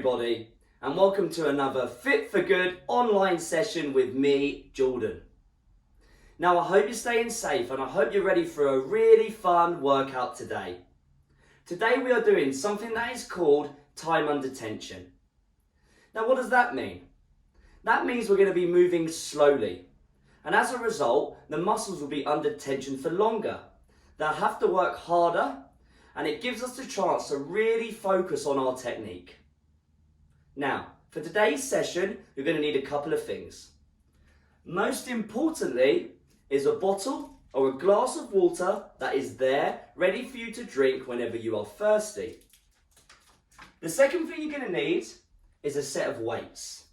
everybody, and welcome to another Fit For Good online session with me, Jordan. Now I hope you're staying safe and I hope you're ready for a really fun workout today. Today we are doing something that is called time under tension. Now what does that mean? That means we're going to be moving slowly, and as a result the muscles will be under tension for longer. They'll have to work harder, and it gives us the chance to really focus on our technique. Now, for today's session, you're going to need a couple of things. Most importantly is a bottle or a glass of water that is there, ready for you to drink whenever you are thirsty. The second thing you're going to need is a set of weights.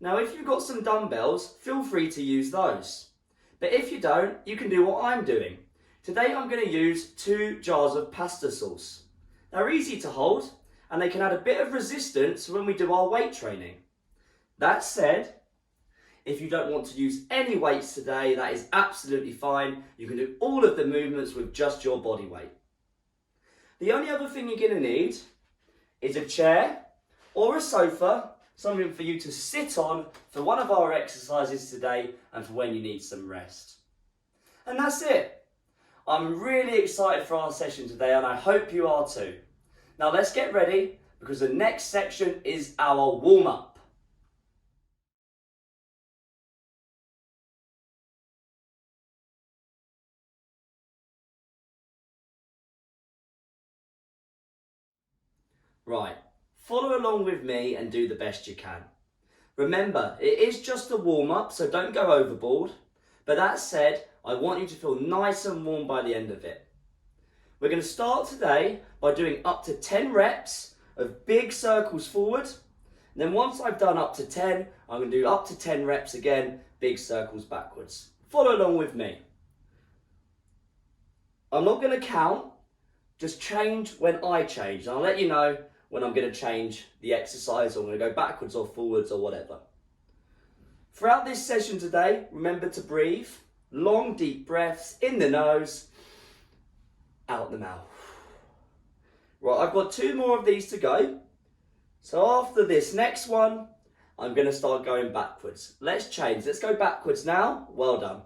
Now, if you've got some dumbbells, feel free to use those. But if you don't, you can do what I'm doing. Today I'm going to use 2 jars of pasta sauce. They're easy to hold and they can add a bit of resistance when we do our weight training. That said, if you don't want to use any weights today, that is absolutely fine. You can do all of the movements with just your body weight. The only other thing you're going to need is a chair or a sofa, something for you to sit on for one of our exercises today and for when you need some rest. And that's it. I'm really excited for our session today and I hope you are too. Now let's get ready because the next section is our warm-up. Right, follow along with me and do the best you can. Remember, it is just a warm-up, so don't go overboard. But that said, I want you to feel nice and warm by the end of it. We're going to start today by doing up to 10 reps of big circles forward. And then once I've done up to 10, I'm going to do up to 10 reps again, big circles backwards. Follow along with me. I'm not going to count, just change when I change. And I'll let you know when I'm going to change the exercise, or I'm going to go backwards or forwards or whatever. Throughout this session today, remember to breathe. Long, deep breaths in the nose, out the mouth. Right, I've got 2 more of these to go. So after this next one, I'm going to start going backwards. Let's change. Let's go backwards now. Well done.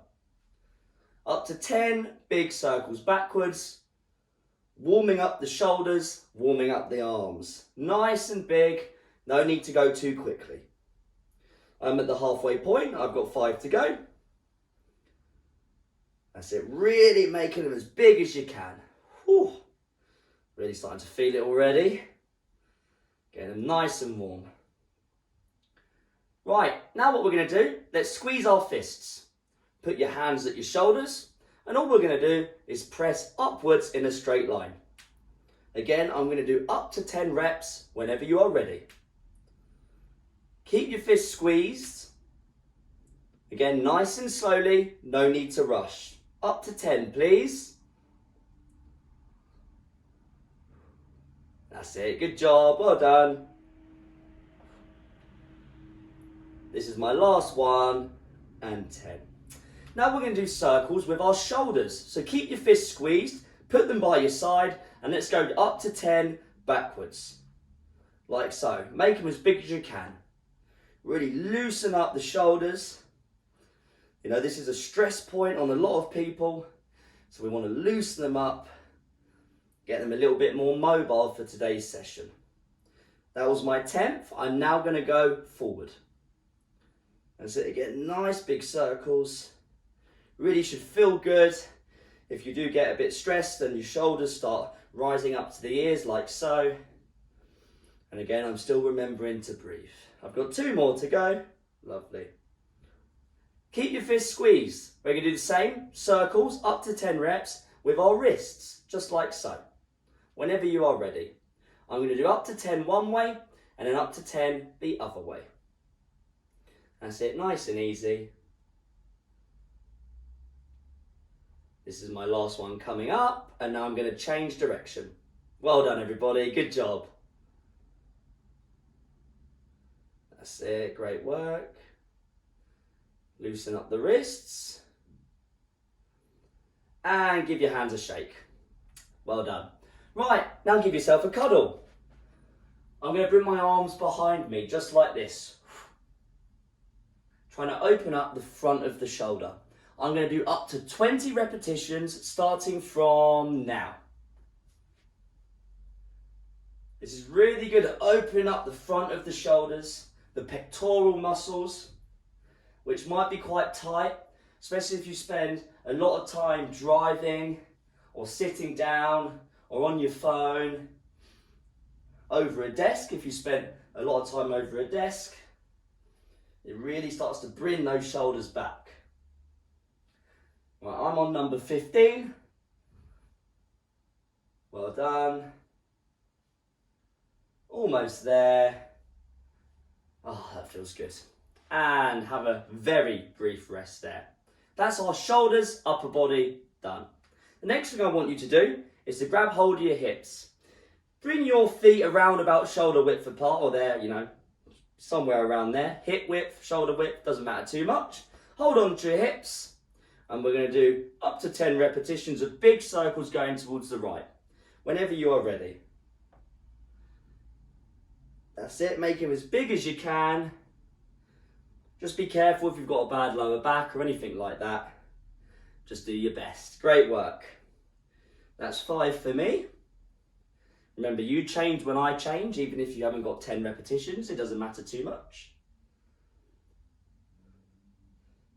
Up to 10 big circles backwards. Warming up the shoulders, warming up the arms. Nice and big. No need to go too quickly. I'm at the halfway point. I've got 5 to go. That's it. Really making them as big as you can. Whew. Really starting to feel it already. Getting them nice and warm. Right, now what we're going to do, let's squeeze our fists. Put your hands at your shoulders. And all we're going to do is press upwards in a straight line. Again, I'm going to do up to 10 reps whenever you are ready. Keep your fists squeezed. Again, nice and slowly, no need to rush. Up to 10, please. That's it, good job, well done. This is my last one, and 10. Now we're going to do circles with our shoulders. So keep your fists squeezed, put them by your side, and let's go up to 10 backwards. Like so. Make them as big as you can. Really loosen up the shoulders. You know, this is a stress point on a lot of people, so we want to loosen them up, get them a little bit more mobile for today's session. That was my 10th. I'm now going to go forward. And so again, nice big circles. Really should feel good. If you do get a bit stressed, then your shoulders start rising up to the ears like so. And again, I'm still remembering to breathe. I've got 2 more to go. Lovely. Keep your fists squeezed. We're going to do the same, circles up to 10 reps with our wrists, just like so. Whenever you are ready. I'm going to do up to 10 one way and then up to 10 the other way. That's it, nice and easy. This is my last one coming up, and now I'm going to change direction. Well done everybody, good job. That's it, great work. Loosen up the wrists. And give your hands a shake. Well done. Right, now give yourself a cuddle. I'm going to bring my arms behind me, just like this. Trying to open up the front of the shoulder. I'm going to do up to 20 repetitions, starting from now. This is really good at opening up the front of the shoulders, the pectoral muscles, which might be quite tight, especially if you spend a lot of time driving or sitting down or on your phone, over a desk. If you spend a lot of time over a desk, it really starts to bring those shoulders back. Right, I'm on number 15. Well done. Almost there. Oh, that feels good. And have a very brief rest there. That's our shoulders, upper body, done. The next thing I want you to do is to grab hold of your hips. Bring your feet around about shoulder width apart, or there, somewhere around there. Hip width, shoulder width, doesn't matter too much. Hold on to your hips. And we're going to do up to 10 repetitions of big circles going towards the right. Whenever you are ready. That's it, make them as big as you can. Just be careful if you've got a bad lower back or anything like that. Just do your best. Great work. That's 5 for me. Remember, you change when I change, even if you haven't got 10 repetitions, it doesn't matter too much.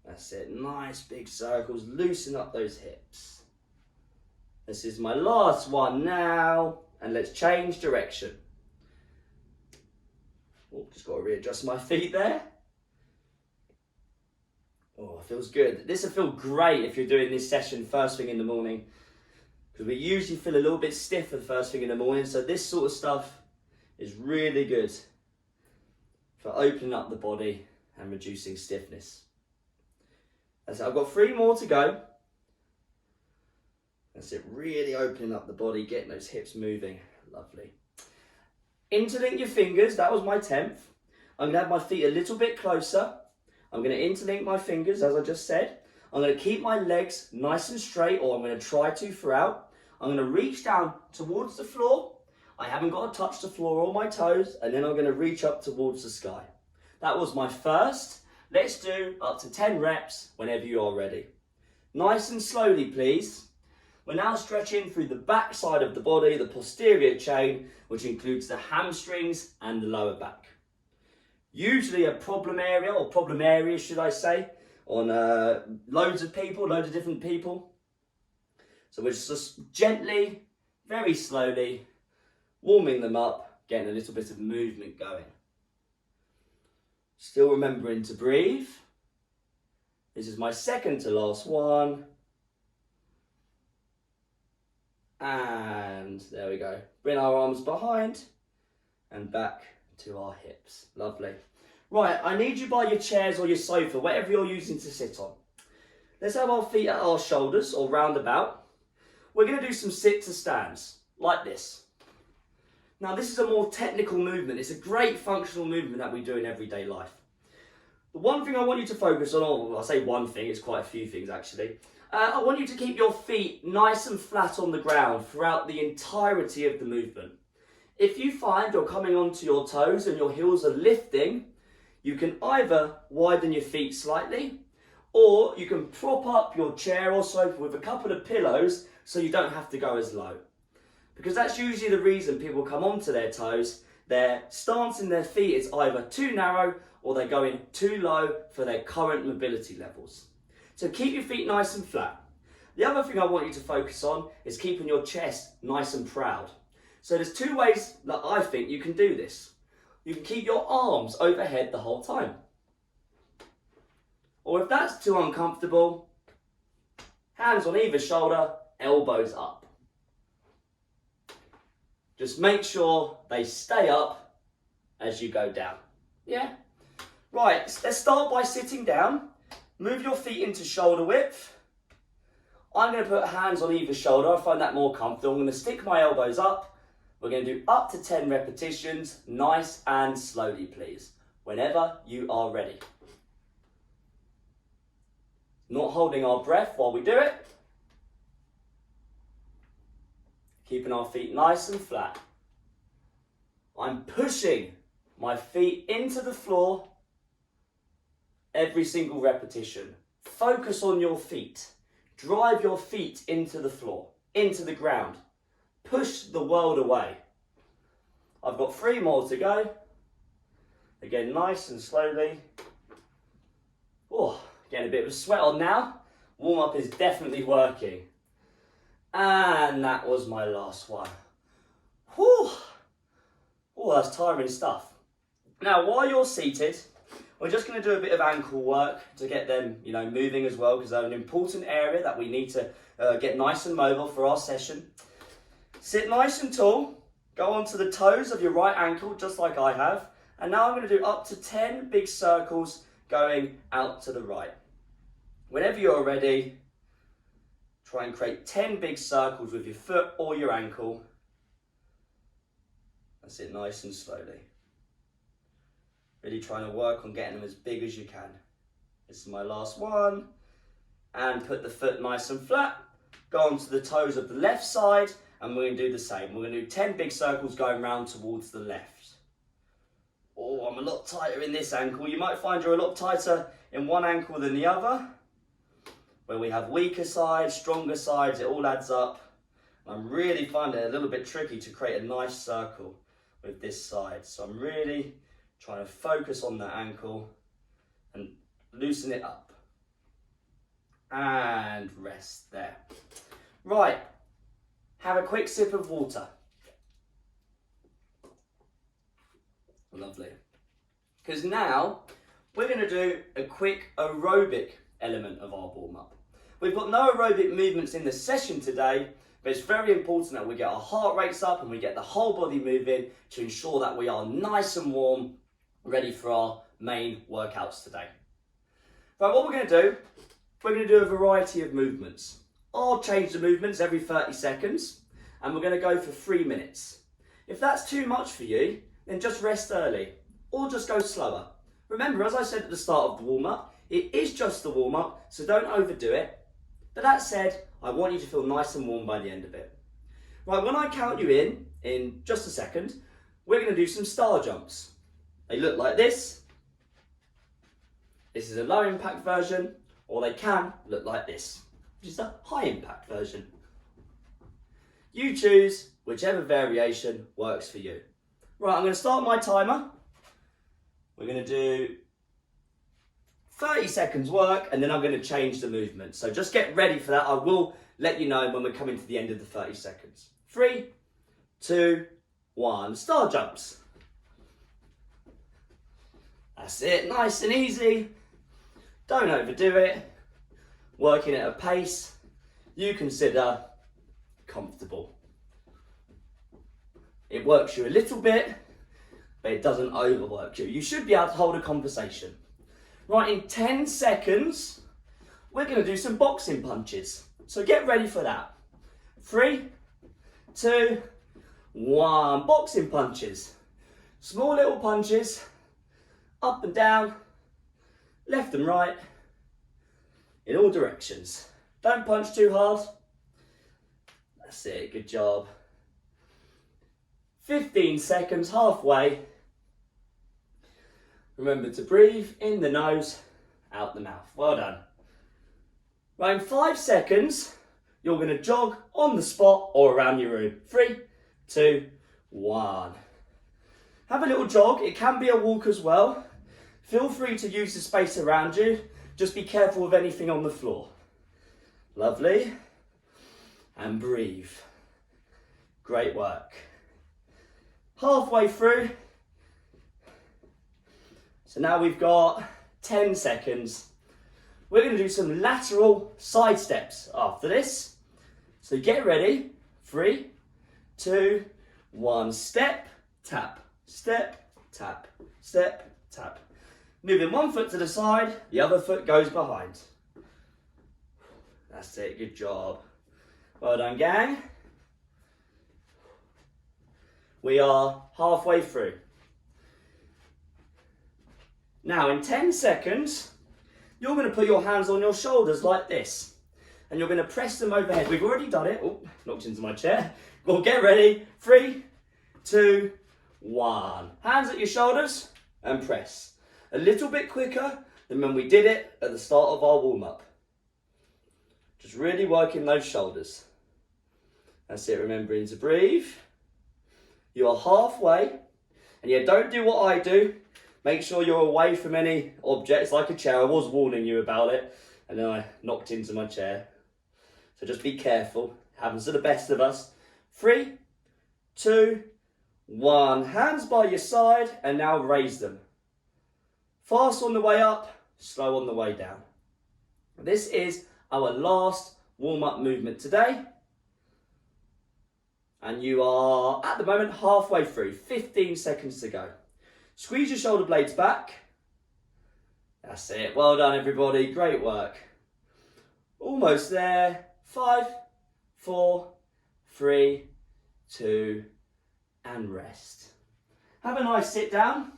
That's it, nice big circles, loosen up those hips. This is my last one now, and let's change direction. Oh, just got to readjust my feet there. Oh, it feels good. This will feel great if you're doing this session first thing in the morning, because we usually feel a little bit stiffer first thing in the morning, so this sort of stuff is really good for opening up the body and reducing stiffness. That's it. I've got 3 more to go. That's it, really opening up the body, getting those hips moving. Lovely. Interlink your fingers, that was my 10th. I'm going to have my feet a little bit closer. I'm going to interlink my fingers, as I just said. I'm going to keep my legs nice and straight, or I'm going to try to throughout. I'm going to reach down towards the floor. I haven't got to touch the floor or my toes, and then I'm going to reach up towards the sky. That was my first. Let's do up to 10 reps whenever you are ready. Nice and slowly, please. We're now stretching through the back side of the body, the posterior chain, which includes the hamstrings and the lower back. Usually a problem area, or problem areas should I say, on loads of different people. So we're just gently, very slowly, warming them up, getting a little bit of movement going. Still remembering to breathe. This is my second to last one. And there we go. Bring our arms behind and back to our hips. Lovely. Right, I need you by your chairs or your sofa, whatever you're using to sit on. Let's have our feet at our shoulders or round about. We're going to do some sit to stands, like this. Now this is a more technical movement. It's a great functional movement that we do in everyday life. The one thing I want you to focus on, or I say one thing, it's quite a few things actually. I want you to keep your feet nice and flat on the ground throughout the entirety of the movement. If you find you're coming onto your toes and your heels are lifting, you can either widen your feet slightly, or you can prop up your chair or sofa with a couple of pillows so you don't have to go as low. Because that's usually the reason people come onto their toes. Their stance in their feet is either too narrow or they're going too low for their current mobility levels. So keep your feet nice and flat. The other thing I want you to focus on is keeping your chest nice and proud. So there's 2 ways that I think you can do this. You can keep your arms overhead the whole time. Or if that's too uncomfortable, hands on either shoulder, elbows up. Just make sure they stay up as you go down. Yeah? Right, let's start by sitting down. Move your feet into shoulder width. I'm going to put hands on either shoulder. I find that more comfortable. I'm going to stick my elbows up. We're going to do up to 10 repetitions, nice and slowly, please, whenever you are ready. Not holding our breath while we do it. Keeping our feet nice and flat. I'm pushing my feet into the floor every single repetition. Focus on your feet. Drive your feet into the floor, into the ground. Push the world away. I've got 3 more to go. Again, nice and slowly. Oh, getting a bit of a sweat on now. Warm up is definitely working. And that was my last one. Whew. Oh, that's tiring stuff. Now, while you're seated, we're just going to do a bit of ankle work to get them, moving as well, because they're an important area that we need to get nice and mobile for our session. Sit nice and tall. Go onto the toes of your right ankle, just like I have. And now I'm going to do up to 10 big circles going out to the right. Whenever you're ready, try and create 10 big circles with your foot or your ankle. That's it, nice and slowly. Really trying to work on getting them as big as you can. This is my last one. And put the foot nice and flat. Go onto the toes of the left side, and we're going to do the same. We're going to do 10 big circles going round towards the left. Oh, I'm a lot tighter in this ankle. You might find you're a lot tighter in one ankle than the other. Where we have weaker sides, stronger sides, it all adds up. I'm really finding it a little bit tricky to create a nice circle with this side. So I'm really trying to focus on that ankle and loosen it up. And rest there. Right, have a quick sip of water. Lovely. Because now we're going to do a quick aerobic element of our warm-up. We've got no aerobic movements in the session today, but it's very important that we get our heart rates up and we get the whole body moving to ensure that we are nice and warm, ready for our main workouts today. Right, what we're going to do, we're going to do a variety of movements. I'll change the movements every 30 seconds, and we're going to go for 3 minutes. If that's too much for you, then just rest early, or just go slower. Remember, as I said at the start of the warm-up, it is just the warm-up, so don't overdo it. But that said, I want you to feel nice and warm by the end of it. Right, when I count you in just a second, we're going to do some star jumps. They look like this. This is a low impact version, or they can look like this, which is a high impact version. You choose whichever variation works for you. Right, I'm going to start my timer. We're going to do 30 seconds work, and then I'm going to change the movement. So just get ready for that. I will let you know when we're coming to the end of the 30 seconds. 3, 2, 1, star jumps. That's it, nice and easy. Don't overdo it. Working at a pace you consider comfortable. It works you a little bit, but it doesn't overwork you. You should be able to hold a conversation. Right, in 10 seconds, we're going to do some boxing punches. So get ready for that. 3, 2, 1. Boxing punches. Small little punches. Up and down. Left and right. In all directions. Don't punch too hard. That's it, good job. 15 seconds, halfway. Remember to breathe in the nose, out the mouth. Well done. Right, in 5 seconds, you're going to jog on the spot or around your room. 3, 2, 1. Have a little jog. It can be a walk as well. Feel free to use the space around you. Just be careful of anything on the floor. Lovely. And breathe. Great work. Halfway through. So now we've got 10 seconds. We're going to do some lateral side steps after this. So get ready. 3, 2, 1. Step, tap, step, tap, step, tap. Moving one foot to the side, the other foot goes behind. That's it, good job. Well done, gang. We are halfway through. Now in 10 seconds, you're going to put your hands on your shoulders like this. And you're going to press them overhead. We've already done it. Oh, knocked into my chair. Well, get ready. 3, 2, 1. Hands at your shoulders and press. A little bit quicker than when we did it at the start of our warm-up. Just really working those shoulders. That's it, remembering to breathe. You are halfway. And yeah, don't do what I do. Make sure you're away from any objects like a chair. I was warning you about it, and then I knocked into my chair. So just be careful. It happens to the best of us. 3, 2, 1. Hands by your side, and now raise them. Fast on the way up, slow on the way down. This is our last warm-up movement today. And you are, at the moment, halfway through. 15 seconds to go. Squeeze your shoulder blades back. That's it. Well done, everybody. Great work. Almost there. 5, 4, 3, 2, and rest. Have a nice sit down.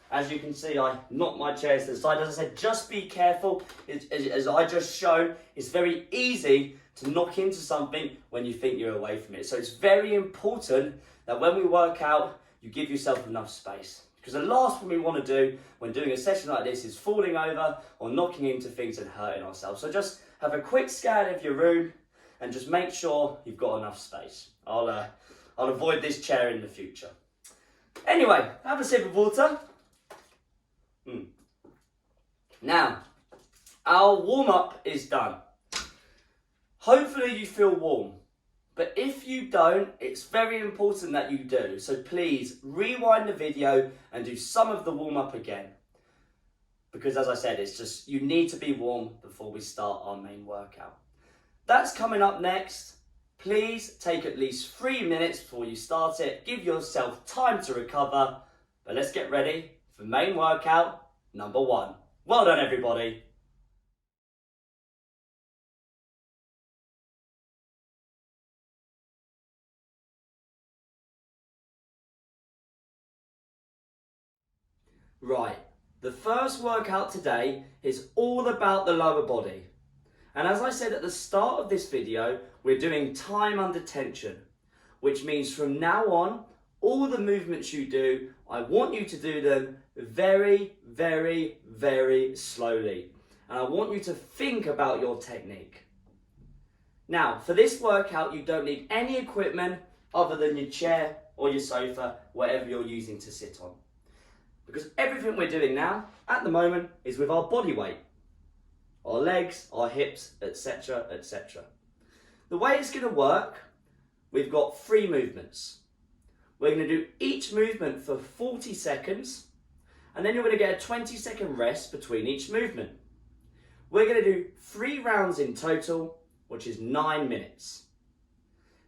As you can see, I knocked my chairs to the side. As I said, just be careful. As I just showed, it's very easy to knock into something when you think you're away from it. So it's very important that when we work out, you give yourself enough space. Because the last thing we want to do when doing a session like this is falling over or knocking into things and hurting ourselves. So just have a quick scan of your room and just make sure you've got enough space. I'll avoid this chair in the future. Anyway, have a sip of water. Now, our warm-up is done. Hopefully you feel warm, but if you don't, it's very important that you do. So please rewind the video and do some of the warm-up again. Because as I said, it's just, you need to be warm before we start our main workout. That's coming up next. Please take at least 3 minutes before you start it. Give yourself time to recover, but let's get ready for main workout number 1. Well done, everybody. Right, the first workout today is all about the lower body. And as I said at the start of this video, we're doing time under tension, which means from now on, all the movements you do, I want you to do them very, very, very slowly. And I want you to think about your technique. Now, for this workout, you don't need any equipment other than your chair or your sofa, whatever you're using to sit on. Because everything we're doing now, at the moment, is with our body weight. Our legs, our hips, etc., etc. The way it's going to work, we've got 3 movements. We're going to do each movement for 40 seconds, and then you're going to get a 20-second rest between each movement. We're going to do 3 rounds in total, which is 9 minutes.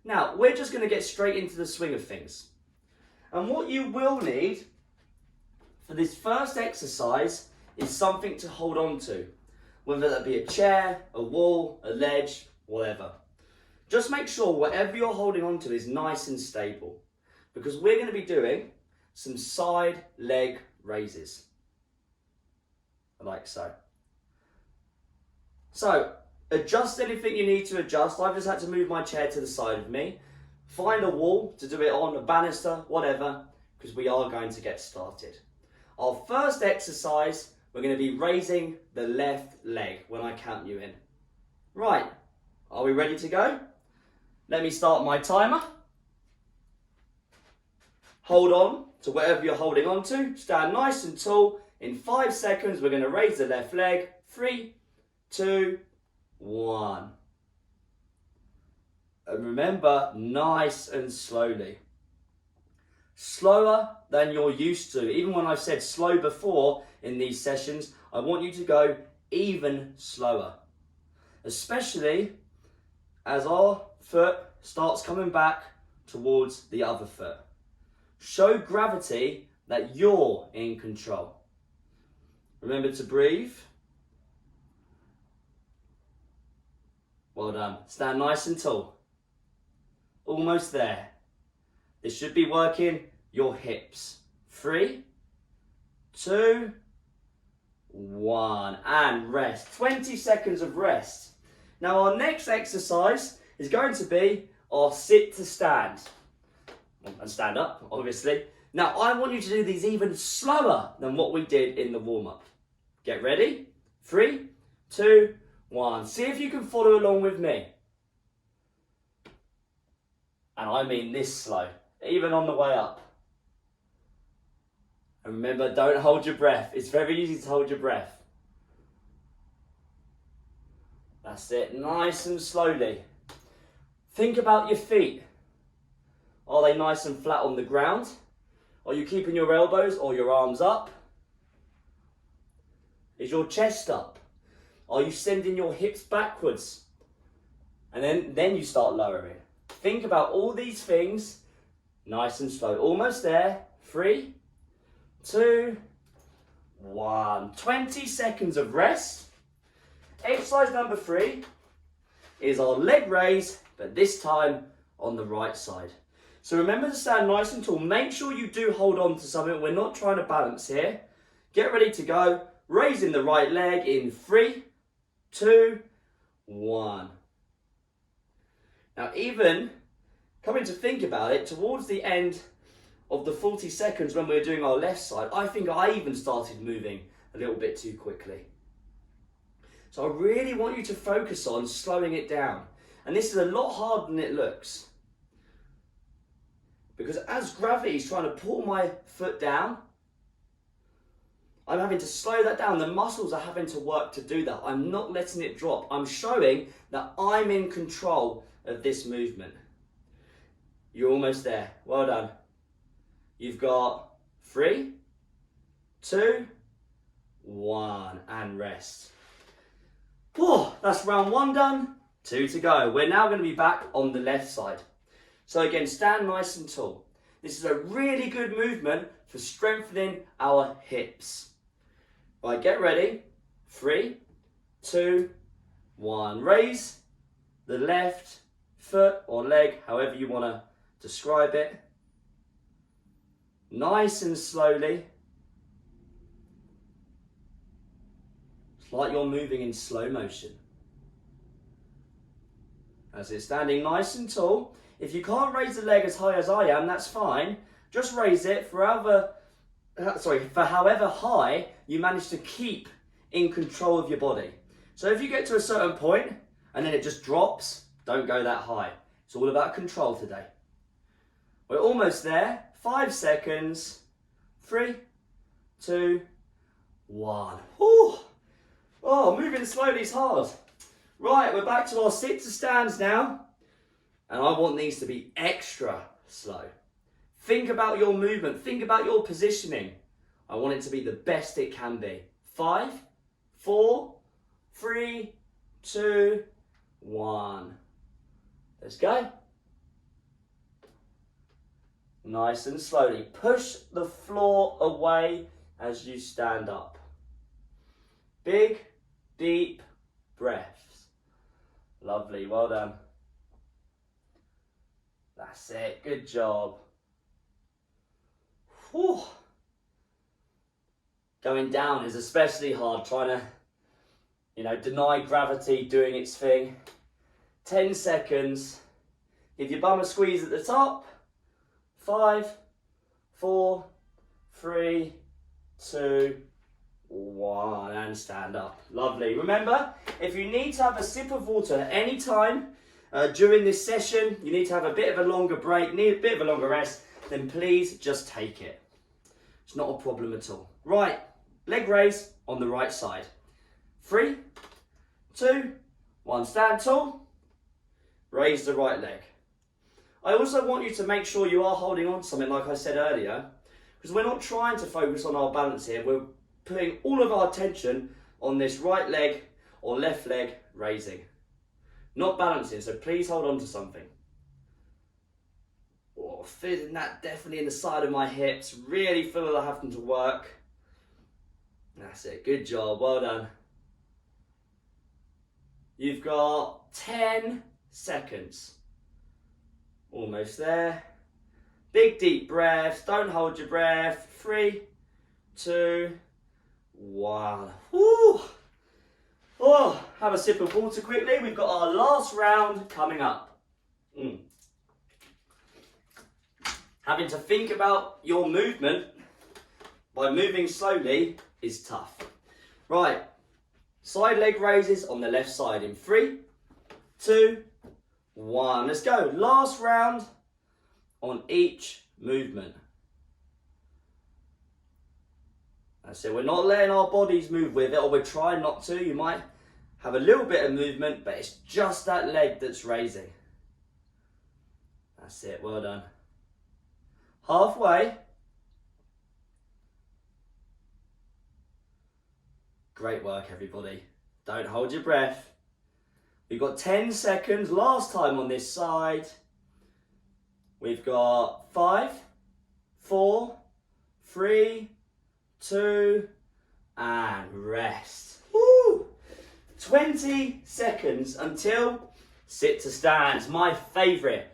Now, we're just going to get straight into the swing of things. And what you will need for this first exercise is something to hold on to, whether that be a chair, a wall, a ledge, whatever. Just make sure whatever you're holding on to is nice and stable, because we're going to be doing some side leg raises, like so. So, adjust anything you need to adjust. I've just had to move my chair to the side of me. Find a wall to do it on, a banister, whatever, because we are going to get started. Our first exercise, we're going to be raising the left leg when I count you in. Right, are we ready to go? Let me start my timer. Hold on to whatever you're holding on to. Stand nice and tall. In 5 seconds, we're going to raise the left leg. 3, 2, 1. And remember, nice and slowly. Slower than you're used to. Even when I've said slow before in these sessions, I want you to go even slower. Especially as our foot starts coming back towards the other foot. Show gravity that you're in control. Remember to breathe. Well done. Stand nice and tall. Almost there. This should be working your hips. 3, 2, 1. And rest. 20 seconds of rest. Now our next exercise is going to be our sit to stand. And stand up, obviously. Now, I want you to do these even slower than what we did in the warm-up. Get ready? 3, 2, 1. See if you can follow along with me. And I mean this slow, even on the way up. And remember, don't hold your breath. It's very easy to hold your breath. That's it, nice and slowly. Think about your feet. Are they nice and flat on the ground? Are you keeping your elbows or your arms up? Is your chest up? Are you sending your hips backwards? And then you start lowering. Think about all these things, nice and slow. Almost there. 3, 2, 1. 20 seconds of rest. Exercise number 3 is our leg raise, but this time on the right side. So remember to stand nice and tall. Make sure you do hold on to something. We're not trying to balance here. Get ready to go. Raising the right leg in 3, 2, 1. Now, even coming to think about it, towards the end of the 40 seconds when we were doing our left side, I think I even started moving a little bit too quickly. So I really want you to focus on slowing it down. And this is a lot harder than it looks. Because as gravity is trying to pull my foot down, I'm having to slow that down. The muscles are having to work to do that. I'm not letting it drop. I'm showing that I'm in control of this movement. You're almost there. Well done. You've got 3, 2, 1, and rest. Whew, that's round 1 done. 2 to go. We're now going to be back on the left side. So again, stand nice and tall. This is a really good movement for strengthening our hips. Right, get ready. 3, 2, 1. Raise the left foot or leg, however you want to describe it. Nice and slowly. It's like you're moving in slow motion. As it's standing nice and tall. If you can't raise the leg as high as I am, that's fine. Just raise it for however high you manage to keep in control of your body. So if you get to a certain point and then it just drops, don't go that high. It's all about control today. We're almost there. 5 seconds. 3, 2, 1. Whew. Oh, moving slowly is hard. Right, we're back to our sit to stands now. And I want these to be extra slow. Think about your movement. Think about your positioning. I want it to be the best it can be. 5, 4, 3, 2, 1. Let's go. Nice and slowly. Push the floor away as you stand up. Big, deep breaths. Lovely, well done. That's it, good job. Whew. Going down is especially hard, trying to, deny gravity doing its thing. 10 seconds. Give your bum a squeeze at the top. 5, 4, 3, 2, 1, and stand up. Lovely. Remember, if you need to have a sip of water at any time during this session, you need to have a bit of a longer break, need a bit of a longer rest, then please just take it. It's not a problem at all. Right, leg raise on the right side. 3, 2, 1, stand tall. Raise the right leg. I also want you to make sure you are holding on to something like I said earlier, because we're not trying to focus on our balance here. We're putting all of our attention on this right leg or left leg raising. Not balancing, so please hold on to something. Oh, feeling that definitely in the side of my hips. Really feel that I'm having to work. That's it, good job, well done. You've got 10 seconds. Almost there. Big deep breaths, don't hold your breath. 3, 2, 1. Woo! Oh, have a sip of water quickly. We've got our last round coming up. Having to think about your movement by moving slowly is tough. Right, side leg raises on the left side in 3, 2, 1. Let's go. Last round on each movement. That's it. We're not letting our bodies move with it, or we're trying not to. You might have a little bit of movement, but it's just that leg that's raising. That's it. Well done. Halfway. Great work, everybody. Don't hold your breath. We've got 10 seconds. Last time on this side. We've got 5, 4, 3, 2, and rest. Woo! 20 seconds until sit to stand. My favourite.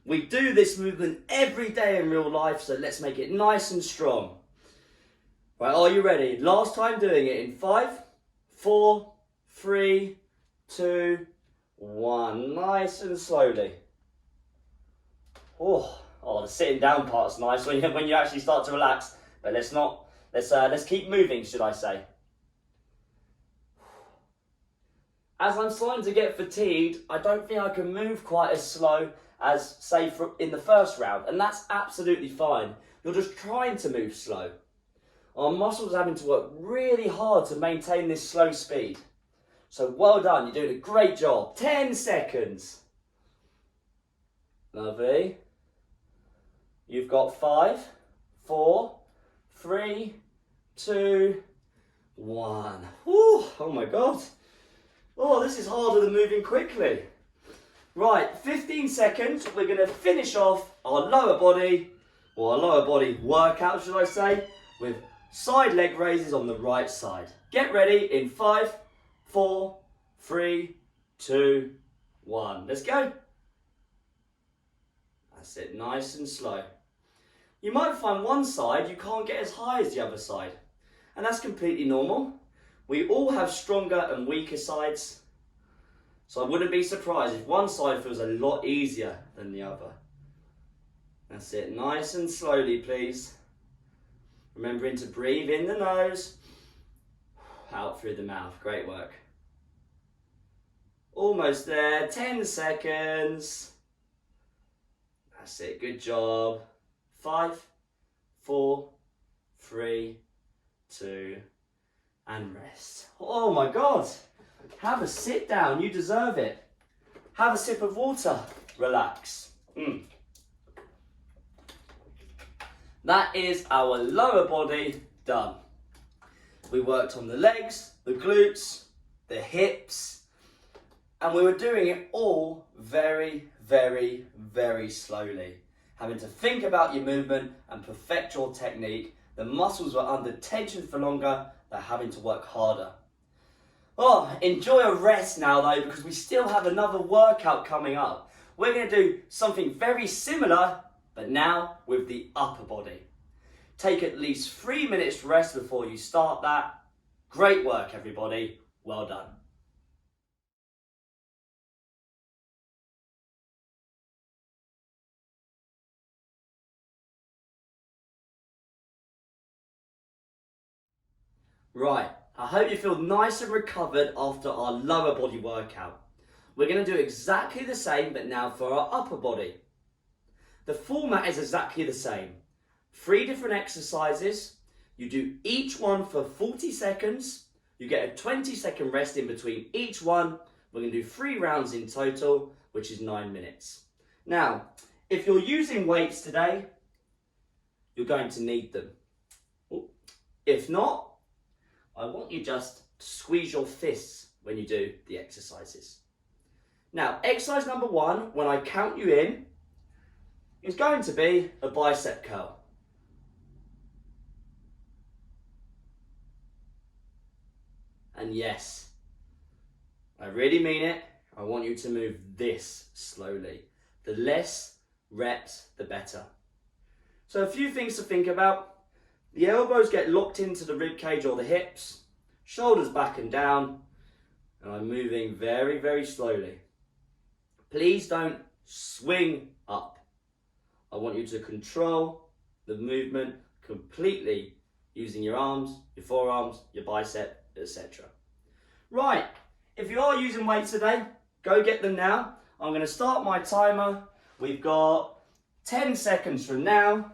We do this movement every day in real life, so let's make it nice and strong. Right, are you ready? Last time doing it in 5, 4, 3, 2, 1. Nice and slowly. Oh, the sitting down part's nice when you actually start to relax. But let's keep moving, should I say. As I'm starting to get fatigued, I don't think I can move quite as slow as, say, in the first round. And that's absolutely fine. You're just trying to move slow. Our muscles are having to work really hard to maintain this slow speed. So well done, you're doing a great job. 10 seconds. Lovely. You've got 5, 4, 3, 2, 1. Whew, oh my God. Oh, this is harder than moving quickly. Right, 15 seconds. We're going to finish off our lower body, or our lower body workout, should I say, with side leg raises on the right side. Get ready in 5, 4, 3, 2, 1. Let's go. That's it, nice and slow. You might find one side you can't get as high as the other side, and that's completely normal. We all have stronger and weaker sides, so I wouldn't be surprised if one side feels a lot easier than the other. That's it, nice and slowly, please. Remembering to breathe in the nose, out through the mouth. Great work. Almost there, 10 seconds. That's it, good job. 5, 4, 3, 2, and rest. Oh my God. Have a sit down, you deserve it. Have a sip of water, relax. That is our lower body done. We worked on the legs, the glutes, the hips, and we were doing it all very, very, very slowly. Having to think about your movement and perfect your technique. The muscles were under tension for longer, they're having to work harder. Oh, enjoy a rest now though, because we still have another workout coming up. We're going to do something very similar, but now with the upper body. Take at least 3 minutes rest before you start that. Great work, everybody. Well done. Right, I hope you feel nice and recovered after our lower body workout. We're going to do exactly the same, but now for our upper body. The format is exactly the same. 3 different exercises. You do each one for 40 seconds. You get a 20-second rest in between each one. We're going to do 3 rounds in total, which is 9 minutes. Now, if you're using weights today, you're going to need them. If not, I want you just to squeeze your fists when you do the exercises. Now, exercise number 1, when I count you in, is going to be a bicep curl. And yes, I really mean it. I want you to move this slowly. The less reps, the better. So a few things to think about. The elbows get locked into the rib cage or the hips, shoulders back and down, and I'm moving very, very slowly. Please don't swing up. I want you to control the movement completely using your arms, your forearms, your bicep, etc. Right, if you are using weights today, go get them now. I'm going to start my timer. We've got 10 seconds from now.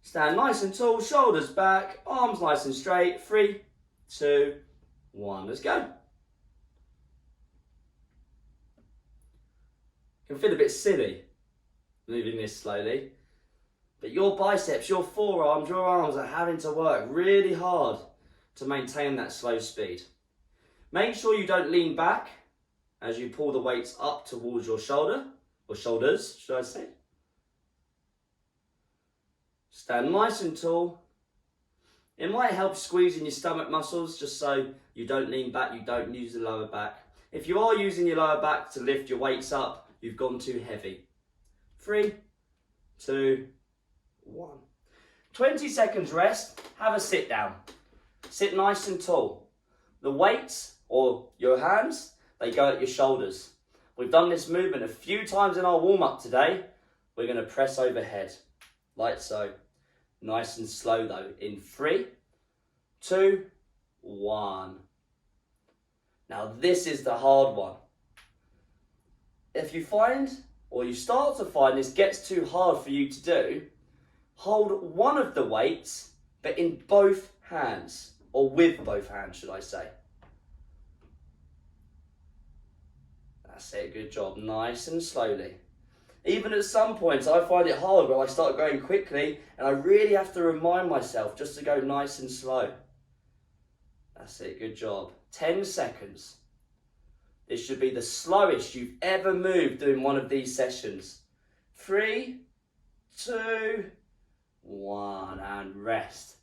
Stand nice and tall, shoulders back, arms nice and straight. 3, 2, 1, let's go. Can feel a bit silly moving this slowly, but your biceps, your forearms, your arms are having to work really hard to maintain that slow speed. Make sure you don't lean back as you pull the weights up towards your shoulder, or shoulders, should I say. Stand nice and tall. It might help squeezing your stomach muscles just so you don't lean back, you don't use the lower back. If you are using your lower back to lift your weights up, you've gone too heavy. 3, 2, 1. 20 seconds rest, have a sit down. Sit nice and tall. The weights, or your hands, they go at your shoulders. We've done this movement a few times in our warm-up today. We're going to press overhead, like so. Nice and slow though, in 3, 2, 1. Now this is the hard one. If you find, or you start to find this gets too hard for you to do, hold one of the weights, but in both hands, or with both hands, should I say. That's it, good job, nice and slowly. Even at some points, I find it hard when I start going quickly and I really have to remind myself just to go nice and slow. That's it, good job. 10 seconds. This should be the slowest you've ever moved doing one of these sessions. 3, 2, 1, and rest.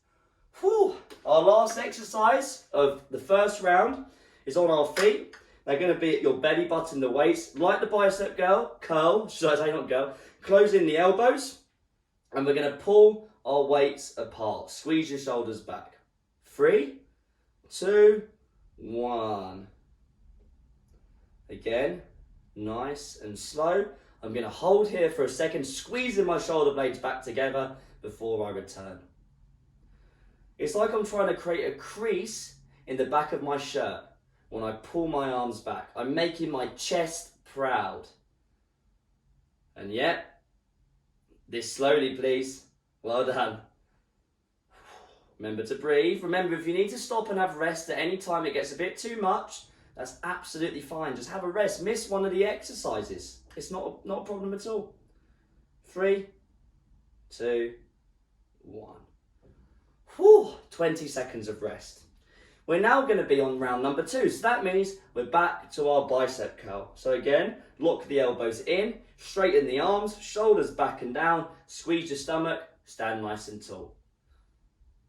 Whew. Our last exercise of the first round is on our feet. They're going to be at your belly button, the waist, like the bicep curl, should I say not girl, close in the elbows, and we're going to pull our weights apart. Squeeze your shoulders back. 3, 2, 1. Again, nice and slow. I'm going to hold here for a second, squeezing my shoulder blades back together before I return. It's like I'm trying to create a crease in the back of my shirt. When I pull my arms back, I'm making my chest proud. And yet, this slowly please. Well done. Remember to breathe. Remember, if you need to stop and have rest at any time it gets a bit too much, that's absolutely fine. Just have a rest. Miss one of the exercises. It's not a problem at all. 3, 2, 1. Whew, 20 seconds of rest. We're now going to be on round number 2. So that means we're back to our bicep curl. So again, lock the elbows in, straighten the arms, shoulders back and down, squeeze your stomach, stand nice and tall.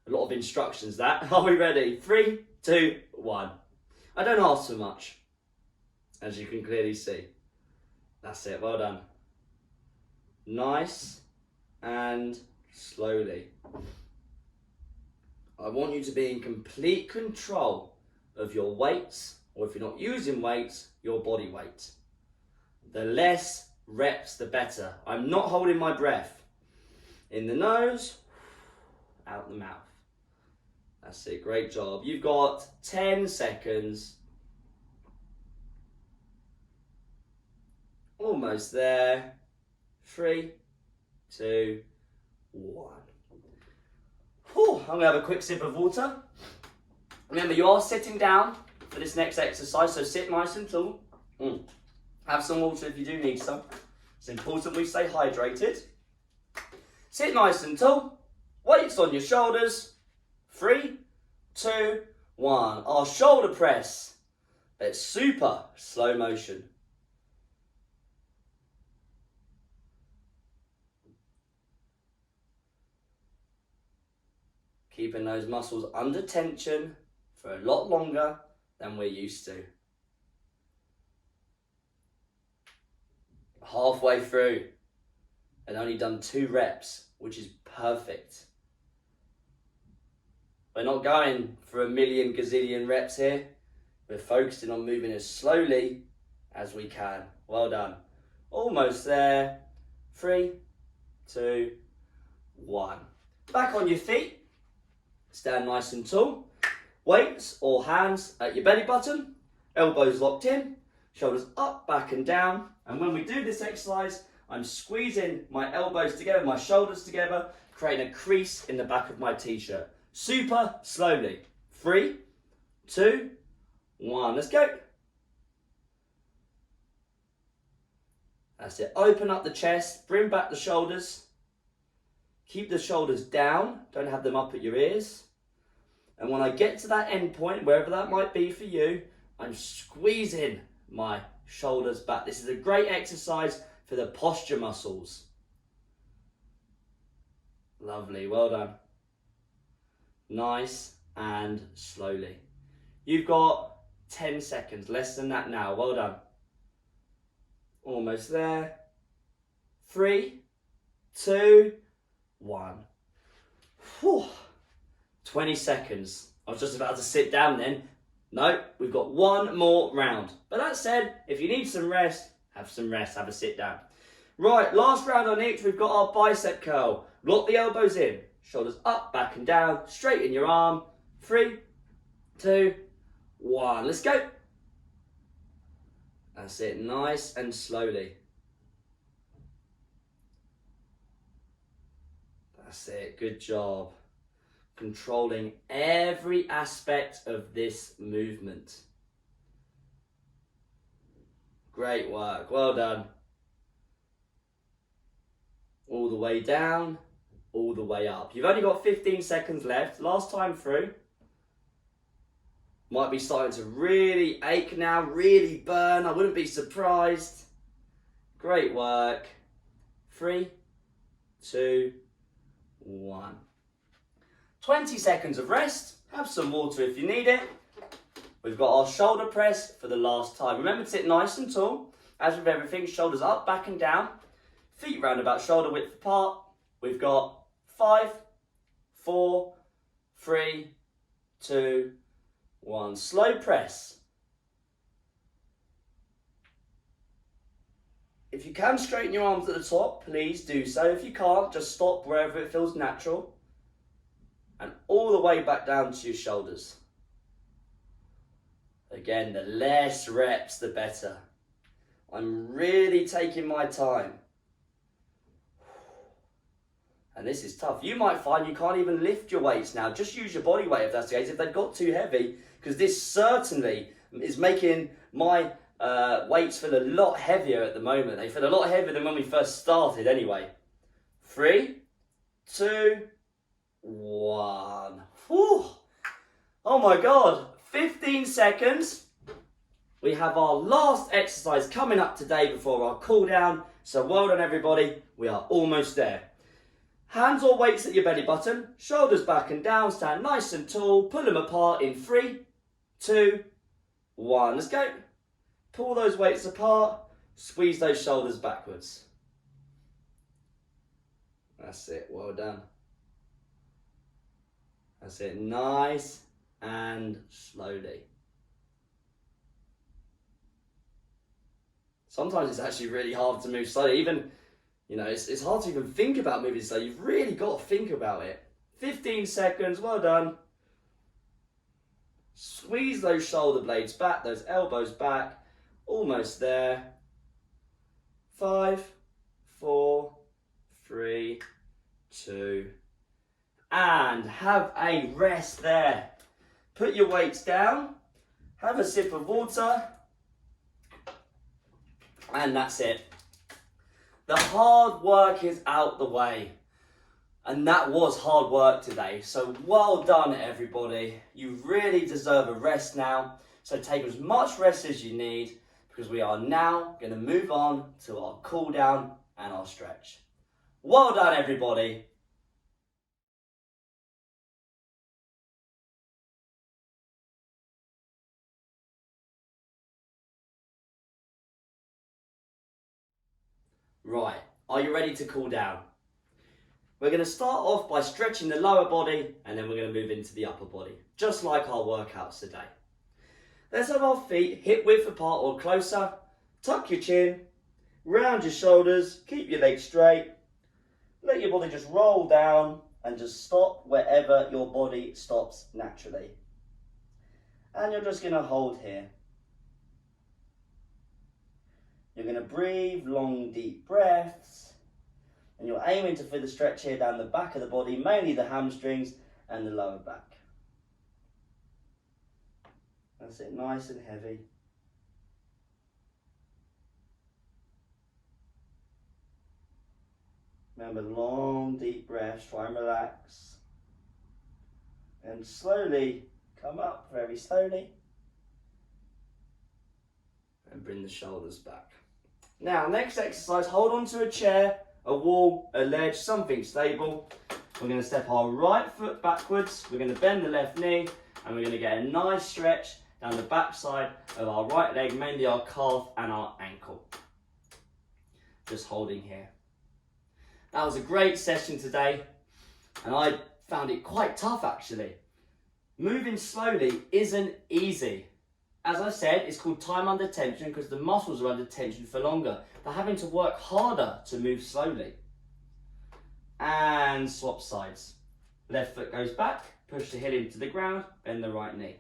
A lot of instructions that. Are we ready? 3, 2, 1. I don't ask for much, as you can clearly see. That's it, well done. Nice and slowly. I want you to be in complete control of your weights, or if you're not using weights, your body weight. The less reps, the better. I'm not holding my breath. In the nose, out the mouth. That's it, great job. You've got 10 seconds. Almost there. 3, 2, 1. Whew, I'm going to have a quick sip of water. Remember, you are sitting down for this next exercise, so sit nice and tall. Have some water if you do need some. It's important we stay hydrated. Sit nice and tall. Weights on your shoulders. 3, 2, 1. Our shoulder press. It's super slow motion. Keeping those muscles under tension for a lot longer than we're used to. Halfway through and only done 2 reps, which is perfect. We're not going for a million gazillion reps here. We're focusing on moving as slowly as we can. Well done. Almost there. 3, 2, 1. Back on your feet. Stand nice and tall. Weights or hands at your belly button. Elbows locked in. Shoulders up, back and down. And when we do this exercise, I'm squeezing my elbows together, my shoulders together, creating a crease in the back of my t-shirt. Super slowly. 3, 2, 1. Let's go. That's it. Open up the chest, bring back the shoulders. Keep the shoulders down, don't have them up at your ears. And when I get to that end point, wherever that might be for you, I'm squeezing my shoulders back. This is a great exercise for the posture muscles. Lovely, well done. Nice and slowly. You've got 10 seconds, less than that now. Well done. Almost there. 3, 2, 1. Whew. 20 seconds. I was just about to sit down then. No, we've got one more round. But that said, if you need some rest, have some rest, have a sit down. Right, last round on each, we've got our bicep curl. Lock the elbows in, shoulders up, back and down, straighten your arm. 3, 2, 1. Let's go. That's it, nice and slowly. That's it, good job. Controlling every aspect of this movement. Great work, well done. All the way down, all the way up. You've only got 15 seconds left. Last time through. Might be starting to really ache now, really burn. I wouldn't be surprised. Great work. 3, 2, 1. 20 seconds of rest. Have some water if you need it. We've got our shoulder press for the last time. Remember to sit nice and tall. As with everything, shoulders up, back and down. Feet round about shoulder width apart. We've got 5, 4, 3, 2, 1. Slow press. If you can straighten your arms at the top, please do so. If you can't, just stop wherever it feels natural. And all the way back down to your shoulders. Again, the less reps, the better. I'm really taking my time. And this is tough. You might find you can't even lift your weights now. Just use your body weight if that's the case, if they've got too heavy, because this certainly is making my weights feel a lot heavier at the moment. They feel a lot heavier than when we first started anyway. 3, 2, 1. Whew. Oh my God, 15 seconds. We have our last exercise coming up today before our cool down. So well done everybody, we are almost there. Hands or weights at your belly button, shoulders back and down, stand nice and tall, pull them apart in 3, 2, 1. Let's go. Pull those weights apart, squeeze those shoulders backwards. That's it, well done. That's it, nice and slowly. Sometimes it's actually really hard to move slowly, even it's hard to even think about moving slow. You've really got to think about it. 15 seconds, well done. Squeeze those shoulder blades back, those elbows back. Almost there. 5, 4, 3, 2. And have a rest there. Put your weights down. Have a sip of water. And that's it. The hard work is out the way. And that was hard work today. So well done everybody. You really deserve a rest now. So take as much rest as you need, because we are now going to move on to our cool down and our stretch. Well done everybody. Right, are you ready to cool down? We're going to start off by stretching the lower body, and then we're going to move into the upper body, just like our workouts today. Let's have our feet hip width apart or closer. Tuck your chin. Round your shoulders, keep your legs straight. Let your body just roll down and just stop wherever your body stops naturally. And you're just going to hold here. You're going to breathe long, deep breaths. And you're aiming to feel the stretch here down the back of the body, mainly the hamstrings and the lower back. That's it, nice and heavy. Remember, long, deep breaths, try and relax. And slowly come up, very slowly. And bring the shoulders back. Now, next exercise, hold on to a chair, a wall, a ledge, something stable. We're going to step our right foot backwards. We're going to bend the left knee, and we're going to get a nice stretch down the back side of our right leg, mainly our calf and our ankle. Just holding here. That was a great session today, and I found it quite tough actually. Moving slowly isn't easy. As I said, it's called time under tension because the muscles are under tension for longer. They're having to work harder to move slowly. And swap sides. Left foot goes back, push the heel into the ground, bend the right knee.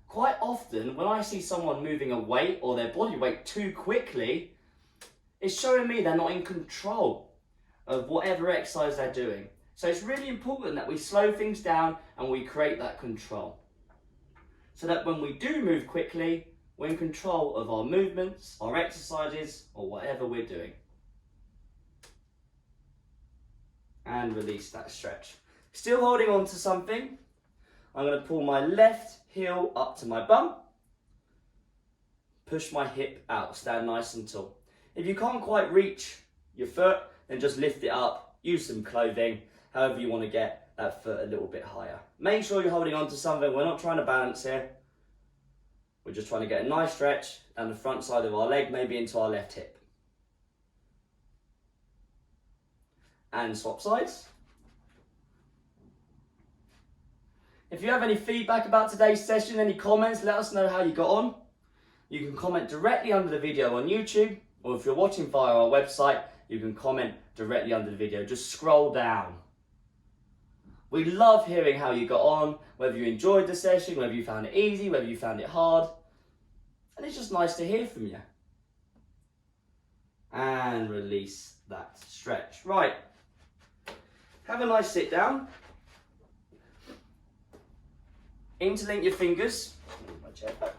Quite often, when I see someone moving a weight or their body weight too quickly, it's showing me they're not in control of whatever exercise they're doing. So it's really important that we slow things down and we create that control. So that when we do move quickly, we're in control of our movements, our exercises, or whatever we're doing. And release that stretch. Still holding on to something. I'm going to pull my left heel up to my bum. Push my hip out, stand nice and tall. If you can't quite reach your foot, then just lift it up, use some clothing, however you want to get that foot a little bit higher. Make sure you're holding on to something. We're not trying to balance here. We're just trying to get a nice stretch down the front side of our leg, maybe into our left hip. And swap sides. If you have any feedback about today's session, any comments, let us know how you got on. You can comment directly under the video on YouTube, or if you're watching via our website, you can comment directly under the video. Just scroll down. We love hearing how you got on, whether you enjoyed the session, whether you found it easy, whether you found it hard. And it's just nice to hear from you. And release that stretch. Right. Have a nice sit down. Interlink your fingers. My chair back.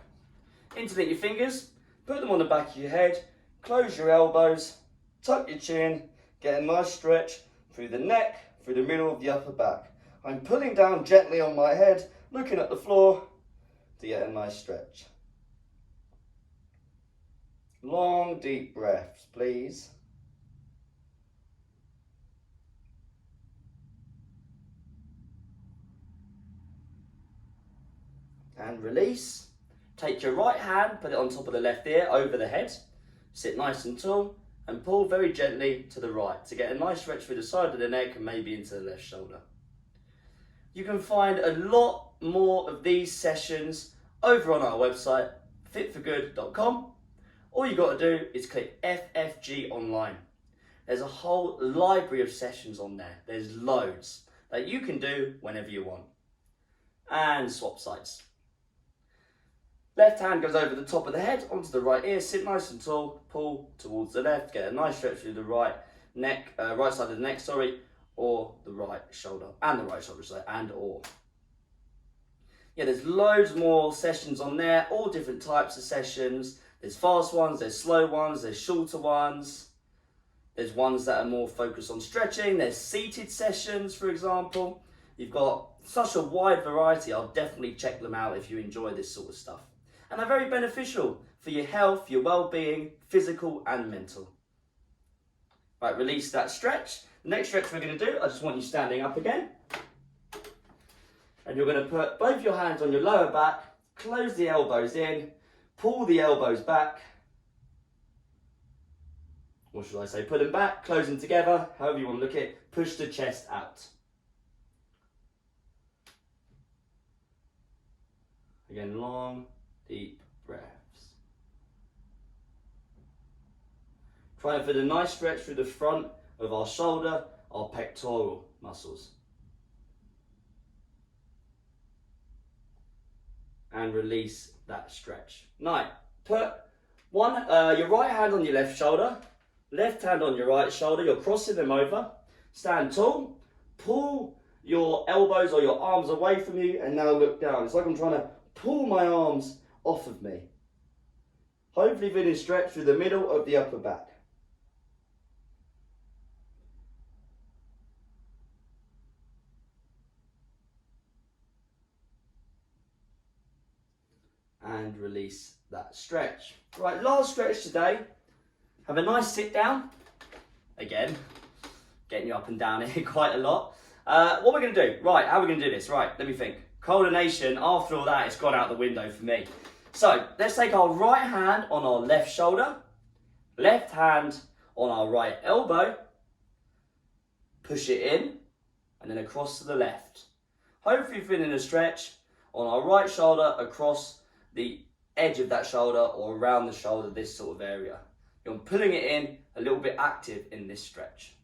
Interlink your fingers. Put them on the back of your head. Close your elbows. Tuck your chin. Get a nice stretch through the neck, through the middle of the upper back. I'm pulling down gently on my head, looking at the floor to get a nice stretch. Long, deep breaths, please. And release. Take your right hand, put it on top of the left ear, over the head. Sit nice and tall and pull very gently to the right to get a nice stretch through the side of the neck and maybe into the left shoulder. You can find a lot more of these sessions over on our website, fitforgood.com. All you got to do is click FFG online. There's a whole library of sessions on there. There's loads that you can do whenever you want. And swap sides. Left hand goes over the top of the head onto the right ear. Sit nice and tall. Pull towards the left. Get a nice stretch through the right neck, right side of the neck, or the right shoulder, and the right shoulder, and/or. Yeah, there's loads more sessions on there. All different types of sessions. There's fast ones. There's slow ones. There's shorter ones. There's ones that are more focused on stretching. There's seated sessions, for example. You've got such a wide variety. I'll definitely check them out if you enjoy this sort of stuff. And they're very beneficial for your health, your well-being, physical and mental. Right, release that stretch. The next stretch we're going to do, I just want you standing up again. And you're going to put both your hands on your lower back, close the elbows in, pull the elbows back. Or should I say, put them back, close them together, however you want to look at it. Push the chest out. Again, long, deep breaths. Try and feel a nice stretch through the front of our shoulder, our pectoral muscles. And release that stretch. Now, put your right hand on your left shoulder, left hand on your right shoulder, you're crossing them over. Stand tall, pull your elbows or your arms away from you, and now look down. It's like I'm trying to pull my arms off of me. Hopefully feeling stretch through the middle of the upper back. And release that stretch. Right, last stretch today. Have a nice sit down. Again, getting you up and down here quite a lot. What we're going to do, right, how are we going to do this? Right, let me think. Coordination, after all that, it's gone out the window for me. So, let's take our right hand on our left shoulder, left hand on our right elbow, push it in, and then across to the left. Hopefully feeling a stretch on our right shoulder across the edge of that shoulder or around the shoulder, this sort of area. You're pulling it in, a little bit active in this stretch.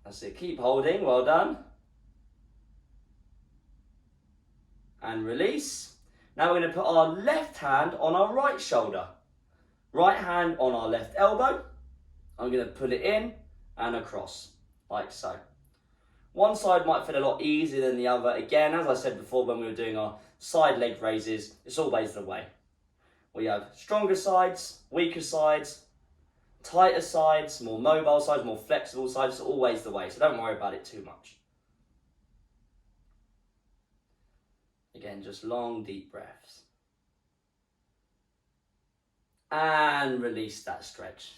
That's it, keep holding, well done. And release. Now we're going to put our left hand on our right shoulder. Right hand on our left elbow. I'm going to pull it in and across, like so. One side might feel a lot easier than the other. Again, as I said before when we were doing our side leg raises, it's always the way. We have stronger sides, weaker sides, tighter sides, more mobile sides, more flexible sides. It's always the way, so don't worry about it too much. Again, just long, deep breaths. And release that stretch.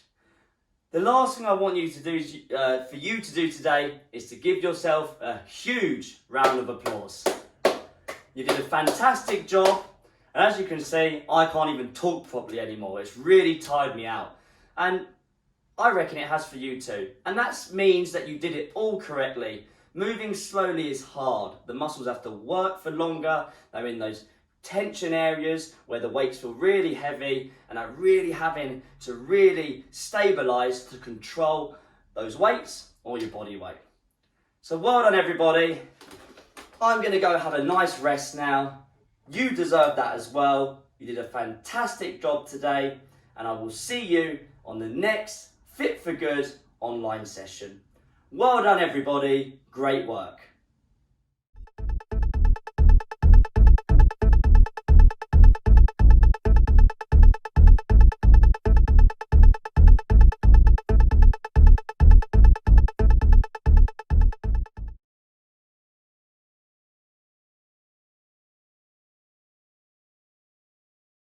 The last thing I want you to do is, for you to do today is to give yourself a huge round of applause. You did a fantastic job, and as you can see, I can't even talk properly anymore. It's really tired me out, and I reckon it has for you too. And that means that you did it all correctly. Moving slowly is hard. The muscles have to work for longer. They're in those tension areas where the weights feel really heavy and are really having to really stabilize to control those weights or your body weight. So well done everybody. I'm going to go have a nice rest now. You deserve that as well. You did a fantastic job today, and I will see you on the next Fit for Good online session. Well done everybody, great work.